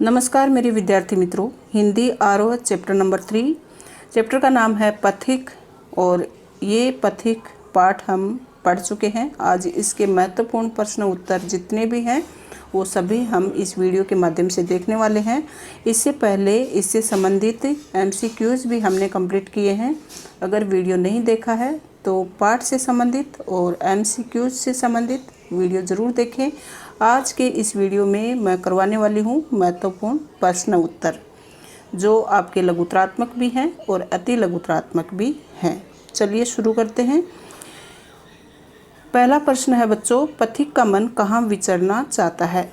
नमस्कार मेरे विद्यार्थी मित्रों, हिंदी आरोह चैप्टर नंबर 3। चैप्टर का नाम है पथिक और ये पथिक पाठ हम पढ़ चुके हैं। आज इसके महत्वपूर्ण प्रश्न उत्तर जितने भी हैं वो सभी हम इस वीडियो के माध्यम से देखने वाले हैं। इससे पहले इससे संबंधित MCQs भी हमने कंप्लीट किए हैं। अगर वीडियो नहीं देखा है तो पाठ से संबंधित और MCQs से संबंधित वीडियो ज़रूर देखें। आज के इस वीडियो में मैं करवाने वाली हूँ महत्वपूर्ण प्रश्न उत्तर, जो आपके लघुत्रात्मक भी हैं और अति लघुत्रात्मक भी हैं। चलिए शुरू करते हैं। पहला प्रश्न है बच्चों, पथिक का मन कहाँ विचरना चाहता है।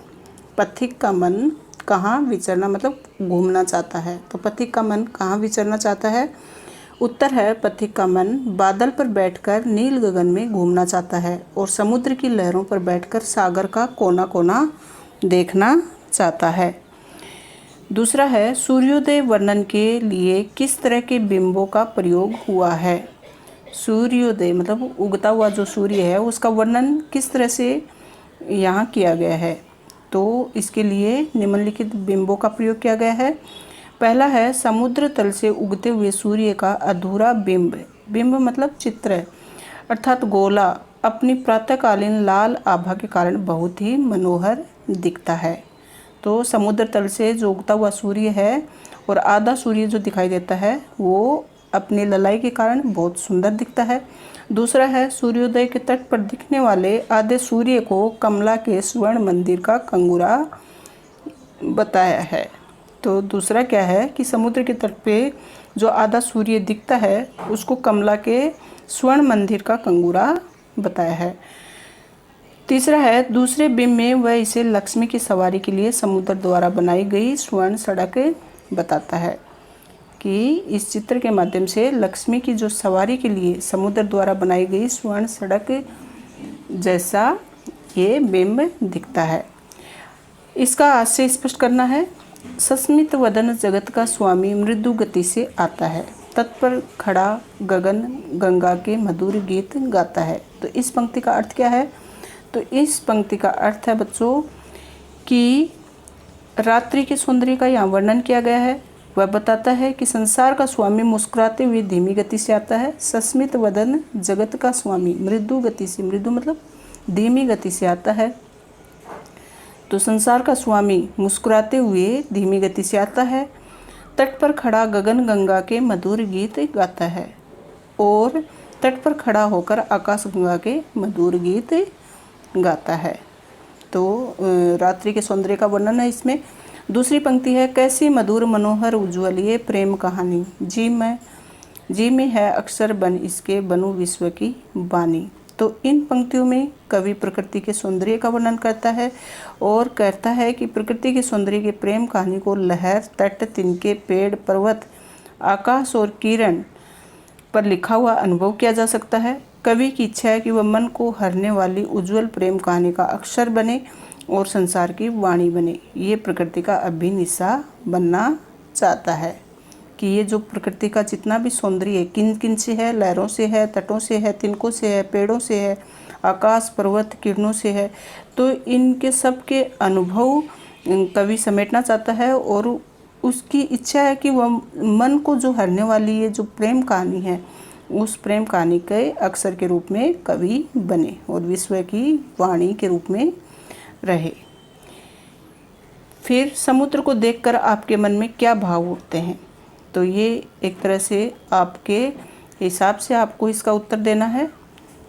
पथिक का मन कहाँ विचरना मतलब घूमना चाहता है। तो पथिक का मन कहाँ विचरना चाहता है। उत्तर है, पथिक का मन बादल पर बैठकर नील गगन में घूमना चाहता है और समुद्र की लहरों पर बैठकर सागर का कोना कोना देखना चाहता है। दूसरा है, सूर्योदय वर्णन के लिए किस तरह के बिंबों का प्रयोग हुआ है। सूर्योदय मतलब उगता हुआ जो सूर्य है उसका वर्णन किस तरह से यहाँ किया गया है। तो इसके लिए निम्नलिखित बिंबों का प्रयोग किया गया है। पहला है, समुद्र तल से उगते हुए सूर्य का अधूरा बिंब। बिंब मतलब चित्र अर्थात गोला अपनी प्रातःकालीन लाल आभा के कारण बहुत ही मनोहर दिखता है। तो समुद्र तल से जो उगता हुआ सूर्य है और आधा सूर्य जो दिखाई देता है वो अपनी ललाई के कारण बहुत सुंदर दिखता है। दूसरा है, सूर्योदय के तट पर दिखने वाले आधे सूर्य को कमला के स्वर्ण मंदिर का कंगूरा बताया है। तो दूसरा क्या है कि समुद्र के तट पे जो आधा सूर्य दिखता है उसको कमला के स्वर्ण मंदिर का कंगूरा बताया है। तीसरा है, दूसरे बिंब में वह इसे लक्ष्मी की सवारी के लिए समुद्र द्वारा बनाई गई स्वर्ण सड़क बताता है कि इस चित्र के माध्यम से लक्ष्मी की जो सवारी के लिए समुद्र द्वारा बनाई गई स्वर्ण सड़क जैसा ये बिंब दिखता है। इसका आशय स्पष्ट करना है। सस्मित वदन जगत का स्वामी मृदु गति से आता है, तट पर खड़ा गगन गंगा के मधुर गीत गाता है। तो इस पंक्ति का अर्थ क्या है। तो इस पंक्ति का अर्थ है बच्चों कि रात्रि के सौंदर्य का यहाँ वर्णन किया गया है। वह बताता है कि संसार का स्वामी मुस्कुराते हुए धीमी गति से आता है। सस्मित वदन जगत का स्वामी मृदु गति से, मृदु मतलब धीमी गति से आता है। तो संसार का स्वामी मुस्कुराते हुए धीमी गति से आता है। तट पर खड़ा गगन गंगा के मधुर गीत गाता है और तट पर खड़ा होकर आकाश गंगा के मधुर गीत गाता है। तो रात्रि के सौंदर्य का वर्णन है इसमें। दूसरी पंक्ति है, कैसी मधुर मनोहर उज्ज्वल ये प्रेम कहानी। जी में है अक्षर बन इसके बनू विश्व की बानी। तो इन पंक्तियों में कवि प्रकृति के सौंदर्य का वर्णन करता है और कहता है कि प्रकृति के सौंदर्य के प्रेम कहानी को लहर, तट, तिनके, पेड़, पर्वत, आकाश और किरण पर लिखा हुआ अनुभव किया जा सकता है। कवि की इच्छा है कि वह मन को हरने वाली उज्जवल प्रेम कहानी का अक्षर बने और संसार की वाणी बने। ये प्रकृति का अभिनिशा बनना चाहता है कि ये जो प्रकृति का जितना भी सौंदर्य किन किन से है, लहरों से है, तटों से है, तिनकों से है, पेड़ों से है, आकाश, पर्वत, किरणों से है। तो इनके सब के अनुभव कवि समेटना चाहता है और उसकी इच्छा है कि वह मन को जो हरने वाली ये जो प्रेम कहानी है उस प्रेम कहानी के अक्षर के रूप में कवि बने और विश्व की वाणी के रूप में रहे। फिर समुद्र को देखकर आपके मन में क्या भाव उठते हैं। तो ये एक तरह से आपके हिसाब से आपको इसका उत्तर देना है।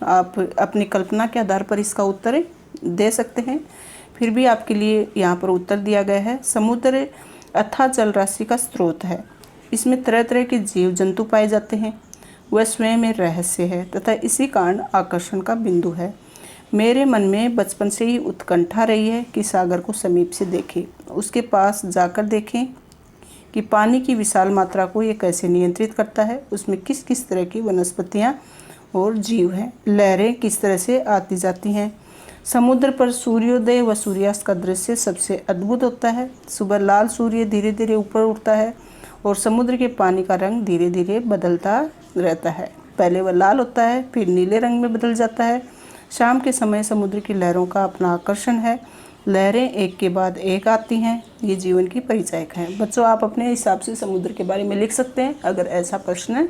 आप अपनी कल्पना के आधार पर इसका उत्तर दे सकते हैं। फिर भी आपके लिए यहाँ पर उत्तर दिया गया है, समुद्र अथाह जल राशि का स्रोत है। इसमें तरह तरह के जीव जंतु पाए जाते हैं। वह स्वयं में रहस्य है तथा इसी कारण आकर्षण का बिंदु है। मेरे मन में बचपन से ही उत्कंठा रही है कि सागर को समीप से देखें, उसके पास जाकर देखें कि पानी की विशाल मात्रा को ये कैसे नियंत्रित करता है, उसमें किस किस तरह की वनस्पतियाँ और जीव हैं, लहरें किस तरह से आती जाती हैं। समुद्र पर सूर्योदय व सूर्यास्त का दृश्य सबसे अद्भुत होता है। सुबह लाल सूर्य धीरे धीरे ऊपर उठता है और समुद्र के पानी का रंग धीरे धीरे बदलता रहता है। पहले वह लाल होता है, फिर नीले रंग में बदल जाता है। शाम के समय समुद्र की लहरों का अपना आकर्षण है लहरें एक के बाद एक आती हैं, ये जीवन की परिचायक हैं। बच्चों, आप अपने हिसाब से समुद्र के बारे में लिख सकते हैं अगर ऐसा प्रश्न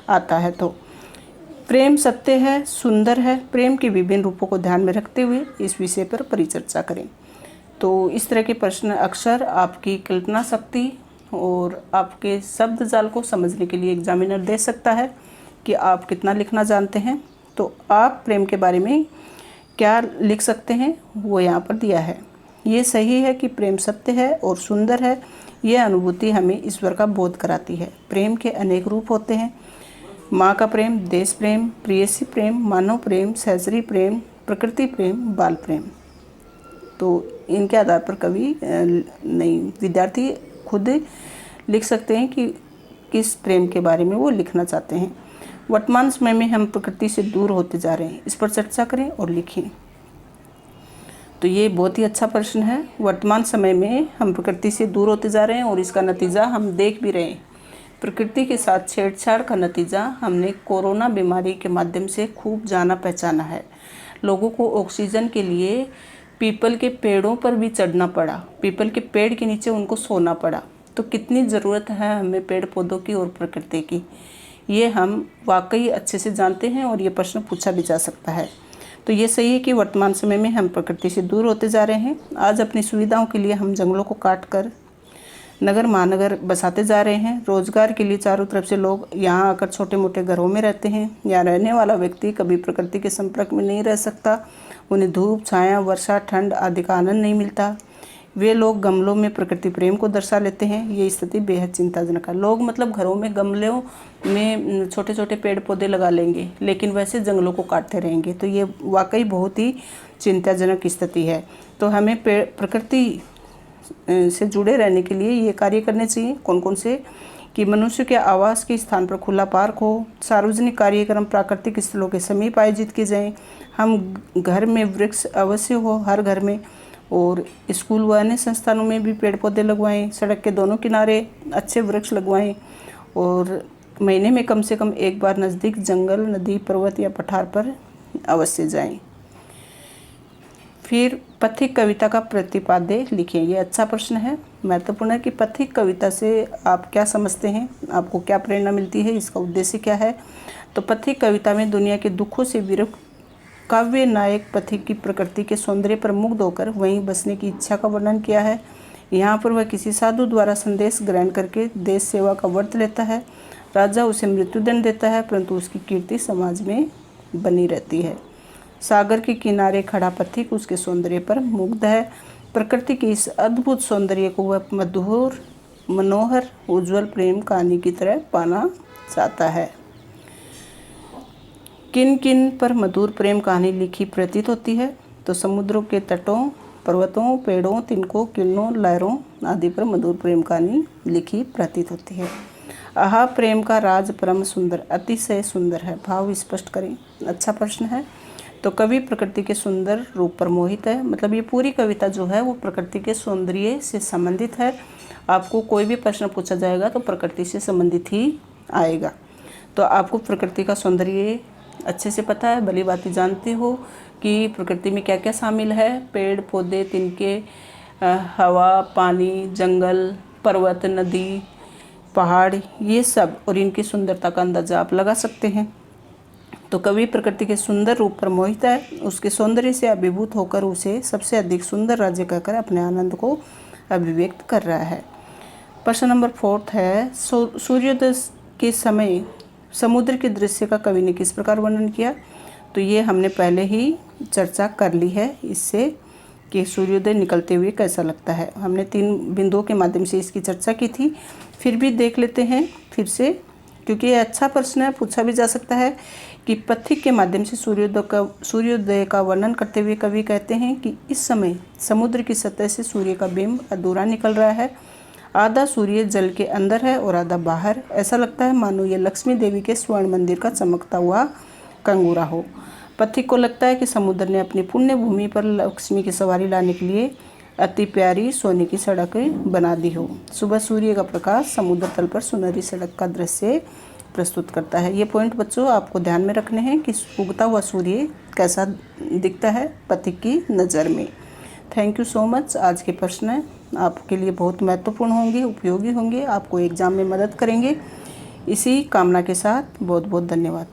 आता है तो। प्रेम सत्य है, सुंदर है। प्रेम के विभिन्न रूपों को ध्यान में रखते हुए इस विषय पर परिचर्चा करें। तो इस तरह के प्रश्न अक्सर आपकी कल्पना शक्ति और आपके शब्द जाल को समझने के लिए एग्जामिनर दे सकता है कि आप कितना लिखना जानते हैं। तो आप प्रेम के बारे में क्या लिख सकते हैं वो यहाँ पर दिया है। ये सही है कि प्रेम सत्य है और सुंदर है। यह अनुभूति हमें ईश्वर का बोध कराती है। प्रेम के अनेक रूप होते हैं। माँ का प्रेम, देश प्रेम, प्रेयसी प्रेम, मानव प्रेम, सहचरी प्रेम, प्रकृति प्रेम, बाल प्रेम। तो इनके आधार पर कवि नहीं, विद्यार्थी खुद लिख सकते हैं कि किस प्रेम के बारे में वो लिखना चाहते हैं। वर्तमान समय में हम प्रकृति से दूर होते जा रहे हैं, इस पर चर्चा करें और लिखें। तो ये बहुत ही अच्छा प्रश्न है। वर्तमान समय में हम प्रकृति से दूर होते जा रहे हैं और इसका नतीजा हम देख भी रहे हैं। प्रकृति के साथ छेड़छाड़ का नतीजा हमने कोरोना बीमारी के माध्यम से खूब जाना पहचाना है। लोगों को ऑक्सीजन के लिए पीपल के पेड़ों पर भी चढ़ना पड़ा, पीपल के पेड़ के नीचे उनको सोना पड़ा। तो कितनी ज़रूरत है हमें पेड़ पौधों की और प्रकृति की, ये हम वाकई अच्छे से जानते हैं और ये प्रश्न पूछा भी जा सकता है। तो ये सही है कि वर्तमान समय में हम प्रकृति से दूर होते जा रहे हैं। आज अपनी सुविधाओं के लिए हम जंगलों को काट कर नगर महानगर बसाते जा रहे हैं। रोजगार के लिए चारों तरफ से लोग यहाँ आकर छोटे मोटे घरों में रहते हैं। यहाँ रहने वाला व्यक्ति कभी प्रकृति के संपर्क में नहीं रह सकता। उन्हें धूप, छाया, वर्षा, ठंड आदि का आनंद नहीं मिलता। वे लोग गमलों में प्रकृति प्रेम को दर्शा लेते हैं। ये स्थिति बेहद चिंताजनक है। लोग मतलब घरों में गमलों में छोटे छोटे पेड़ पौधे लगा लेंगे, लेकिन वैसे जंगलों को काटते रहेंगे। तो ये वाकई बहुत ही चिंताजनक स्थिति है। तो हमें प्रकृति से जुड़े रहने के लिए ये कार्य करने चाहिए। कौन कौन से? कि मनुष्य के आवास के स्थान पर खुला पार्क हो, सार्वजनिक कार्यक्रम प्राकृतिक स्थलों के समीप आयोजित किए जाएँ, हम घर में वृक्ष अवश्य हो हर घर में, और स्कूल व अन्य संस्थानों में भी पेड़ पौधे लगवाएं, सड़क के दोनों किनारे अच्छे वृक्ष लगवाएं, और महीने में कम से कम एक बार नज़दीक जंगल, नदी, पर्वत या पठार पर अवश्य जाएं। फिर पथिक कविता का प्रतिपाद्य लिखें। ये अच्छा प्रश्न है, महत्वपूर्ण है कि पथिक कविता से आप क्या समझते हैं, आपको क्या प्रेरणा मिलती है, इसका उद्देश्य क्या है। तो पथिक कविता में दुनिया के दुखों से विरक्त काव्य नायक पथिक की प्रकृति के सौंदर्य पर मुग्ध होकर वहीं बसने की इच्छा का वर्णन किया है। यहाँ पर वह किसी साधु द्वारा संदेश ग्रहण करके देश सेवा का व्रत लेता है। राजा उसे मृत्युदंड देता है, परंतु उसकी कीर्ति समाज में बनी रहती है। सागर के किनारे खड़ा पथिक उसके सौंदर्य पर मुग्ध है। प्रकृति के इस अद्भुत सौंदर्य को वह मधुर, मनोहर, उज्ज्वल प्रेम कहानी की तरह पाना चाहता है। किन किन पर मधुर प्रेम कहानी लिखी प्रतीत होती है। तो समुद्रों के तटों, पर्वतों, पेड़ों, तिनकों, किरणों, लहरों आदि पर मधुर प्रेम कहानी लिखी प्रतीत होती है। आहा, प्रेम का राज परम सुंदर, अतिशय सुंदर है, भाव स्पष्ट करें। अच्छा प्रश्न है। तो कवि प्रकृति के सुंदर रूप पर मोहित है। मतलब ये पूरी कविता जो है वो प्रकृति के सौंदर्य से संबंधित है। आपको कोई भी प्रश्न पूछा जाएगा तो प्रकृति से संबंधित ही आएगा। तो आपको प्रकृति का सौंदर्य अच्छे से पता है, भली बात जानते हो कि प्रकृति में क्या क्या शामिल है। पेड़ पौधे, तिनके, हवा, पानी, जंगल, पर्वत, नदी, पहाड़, ये सब, और इनकी सुंदरता का अंदाजा आप लगा सकते हैं। तो कवि प्रकृति के सुंदर रूप पर मोहित है। उसके सौंदर्य से अभिभूत होकर उसे सबसे अधिक सुंदर राज्य कहकर अपने आनंद को अभिव्यक्त कर रहा है। प्रश्न नंबर 4 है, सूर्योदय के समय समुद्र के दृश्य का कवि ने किस प्रकार वर्णन किया। तो ये हमने पहले ही चर्चा कर ली है इससे कि सूर्योदय निकलते हुए कैसा लगता है। हमने 3 बिंदुओं के माध्यम से इसकी चर्चा की थी। फिर भी देख लेते हैं फिर से, क्योंकि ये अच्छा प्रश्न है, पूछा भी जा सकता है कि पथिक के माध्यम से सूर्योदय का वर्णन करते हुए कवि कहते हैं कि इस समय समुद्र की सतह से सूर्य का बिंब अधूरा निकल रहा है। आधा सूर्य जल के अंदर है और आधा बाहर। ऐसा लगता है मानो ये लक्ष्मी देवी के स्वर्ण मंदिर का चमकता हुआ कंगूरा हो। पथिक को लगता है कि समुद्र ने अपनी पुण्य भूमि पर लक्ष्मी की सवारी लाने के लिए अति प्यारी सोने की सड़क बना दी हो। सुबह सूर्य का प्रकाश समुद्र तल पर सुनहरी सड़क का दृश्य प्रस्तुत करता है। ये पॉइंट बच्चों आपको ध्यान में रखने हैं कि उगता हुआ सूर्य कैसा दिखता है पथिक की नज़र में। Thank you so much. आज के प्रश्न आपके लिए बहुत महत्वपूर्ण होंगे, उपयोगी होंगे, आपको एग्ज़ाम में मदद करेंगे। इसी कामना के साथ बहुत बहुत धन्यवाद।